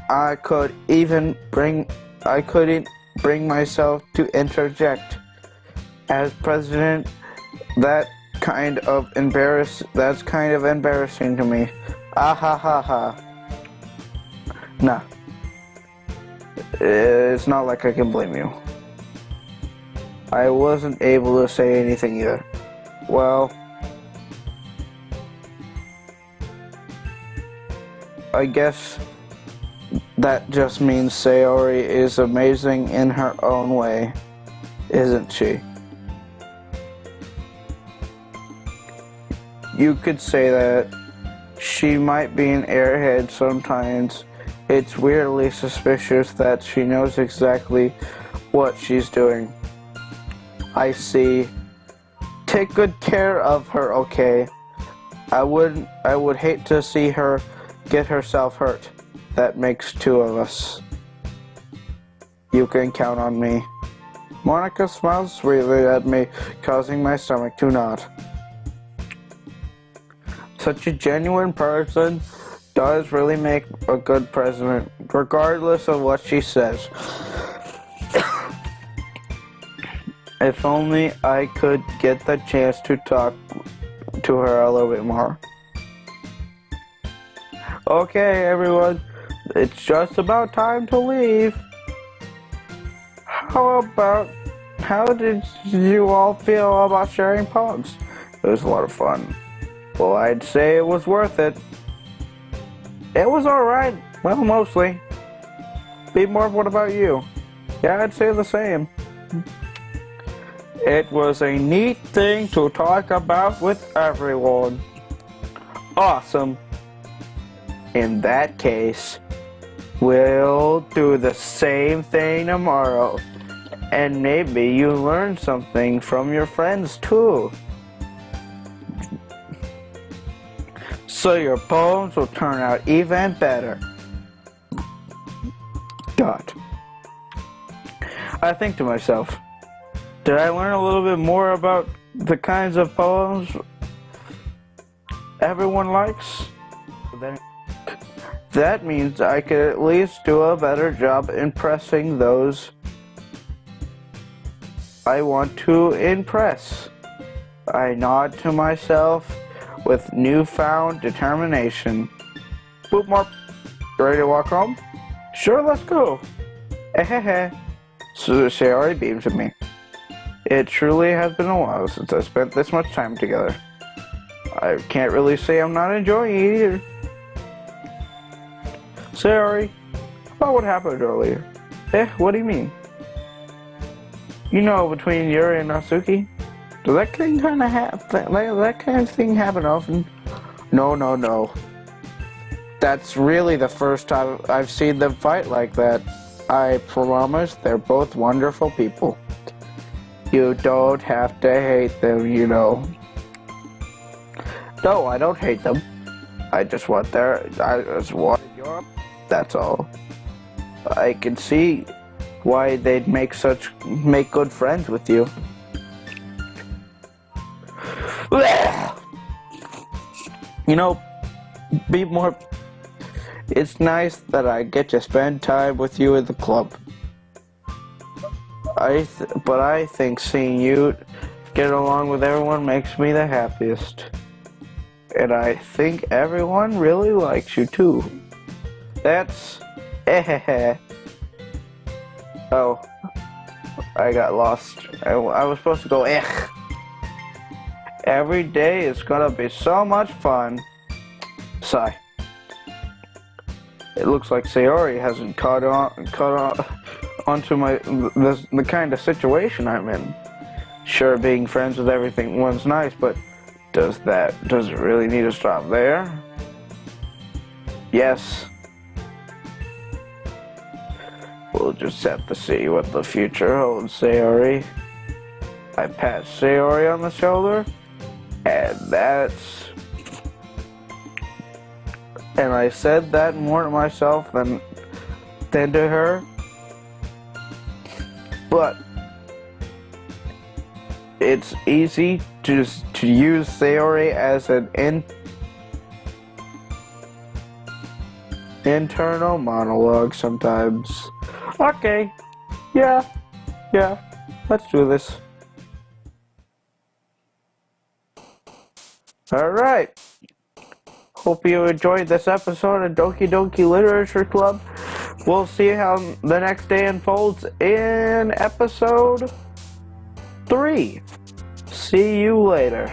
I couldn't bring myself to interject. As president, that's kind of embarrassing to me. Ah ha ha ha. Nah. It's not like I can blame you. I wasn't able to say anything either. Well, I guess that just means Sayori is amazing in her own way, isn't she? You could say that. She might be an airhead sometimes. It's weirdly suspicious that she knows exactly what she's doing. I see. Take good care of her, okay? I would hate to see her get herself hurt. That makes two of us. You can count on me. Monica smiles sweetly at me, causing my stomach to knot. Such a genuine person does really make a good president, regardless of what she says. If only I could get the chance to talk to her a little bit more. Okay, everyone, it's just about time to leave. How did you all feel about sharing poems? It was a lot of fun. Well, I'd say it was worth it. It was alright. Well, mostly. B-Morph, what about you? Yeah, I'd say the same. It was a neat thing to talk about with everyone. Awesome. In that case, we'll do the same thing tomorrow. And maybe you learn something from your friends too. So your poems will turn out even better. God. I think to myself, did I learn a little bit more about the kinds of poems everyone likes? That means I could at least do a better job impressing those I want to impress. I nod to myself with newfound determination. Boop, Mark. Ready to walk home? Sure, let's go. Ehehe. So she already beams at me. It truly has been a while since I spent this much time together. I can't really say I'm not enjoying it either. Sorry. About what happened earlier? What do you mean? You know, between Yuri and Natsuki? Does that thing kind of that kind of thing happen often? No. That's really the first time I've seen them fight like that. I promise they're both wonderful people. You don't have to hate them, you know. No, I don't hate them. I just want Europe. That's all. I can see why they'd make good friends with you. You know, B-Morph, it's nice that I get to spend time with you in the club. But I think seeing you get along with everyone makes me the happiest. And I think everyone really likes you too. That's Oh, I got lost. I was supposed to go Every day is gonna be so much fun. Sigh. It looks like Sayori hasn't caught onto the kind of situation I'm in. Sure, being friends with everyone's nice, but does it really need to stop there? Yes. We'll just have to see what the future holds, Sayori. I pat Sayori on the shoulder, and I said that more to myself than to her. But it's easy to use Sayori as an internal monologue sometimes. Okay, yeah, let's do this. Alright, hope you enjoyed this episode of Doki Doki Literature Club. We'll see how the next day unfolds in episode 3. See you later.